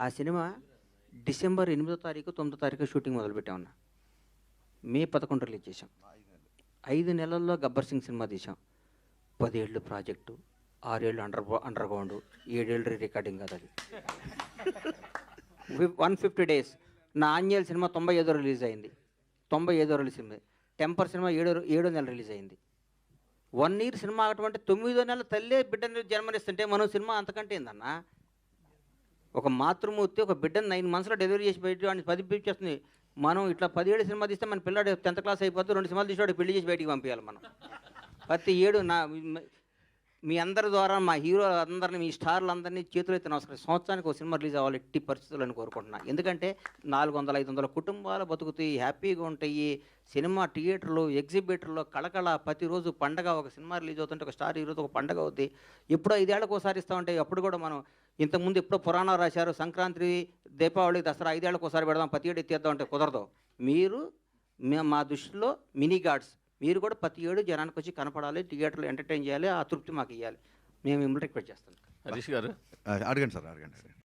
ఆ cinema December 8వ తారీఖు 9వ తారీఖు షూటింగ్ మొదలుపెట్టామన్నా. మే 11 రిలీజ్ చేసాం. 5 నెలల్లో గబ్బర్ సింగ్ సినిమా తీసాం. 10 ఏళ్ళు ప్రాజెక్టు, 6 ఏళ్ళు అండర్ గ్రౌండ్, 7 ఏళ్ళు రికార్డింగ్ కదా అది. 150 డేస్. నా ఆంజనేయులు సినిమా 95 రిలీజ్ అయింది. 95 రిలీజ్ అయింది. టెంపర్ సినిమా 7వ నెల రిలీజ్ అయింది. 1 ఇయర్ సినిమా అటువంటి 9వ నెల తల్లే బిడ్డని జన్మనిస్తుంటే మనం సినిమా అంతకంటే ఏందన్నా. ఒక మాతృమూర్తి ఒక బిడ్డను 9 మంత్స్లో డెలివరీ చేసి బయట వాడిని 10 చేస్తుంది. మనం ఇట్లా 10 ఏళ్ళు సినిమా తీస్తే మన పిల్లాడు 10th క్లాస్ అయిపోతే 2 సినిమాలు తీసి వాడికి పెళ్లి చేసి బయటికి పంపించాలి మనం. ప్రతి ఏడు మీ అందరి ద్వారా మా హీరో అందరినీ, మీ స్టార్లందరినీ చేతులైతే నమస్కారం. సంవత్సరానికి ఒక సినిమా రిలీజ్ అవ్వాలి ఎట్టి పరిస్థితులను కోరుకుంటున్నాను. ఎందుకంటే 400-500 కుటుంబాలు బతుకుతాయి, హ్యాపీగా ఉంటాయి. సినిమా థియేటర్లు, ఎగ్జిబిటర్లు కళకళ, ప్రతిరోజు పండగ. ఒక సినిమా రిలీజ్ అవుతుంటే ఒక స్టార్ హీరోతో ఒక పండగ అవుతుంది. ఎప్పుడో 5 ఏళ్ళకి ఒకసారి ఇస్తూ ఉంటాయి. అప్పుడు కూడా మనం ఇంతకుముందు ఎప్పుడో పురాణాలు రాశారు, సంక్రాంతి, దీపావళి, దసరా 5 ఏళ్ళకి ఒకసారి పెడదాం, ప్రతి ఏడు ఎత్తేద్దాం అంటే కుదరదు. మీరు మా దృష్టిలో మినీ గాడ్స్. మీరు కూడా ప్రతి ఏడు జనానికి వచ్చి కనపడాలి, థియేటర్లో ఎంటర్టైన్ చేయాలి. ఆ తృప్తి మాకు ఇవ్వాలి. మేము మిమ్మల్ని రిక్వెస్ట్ చేస్తాం. హరీష్ గారు అడగండి సార్, అడగండి.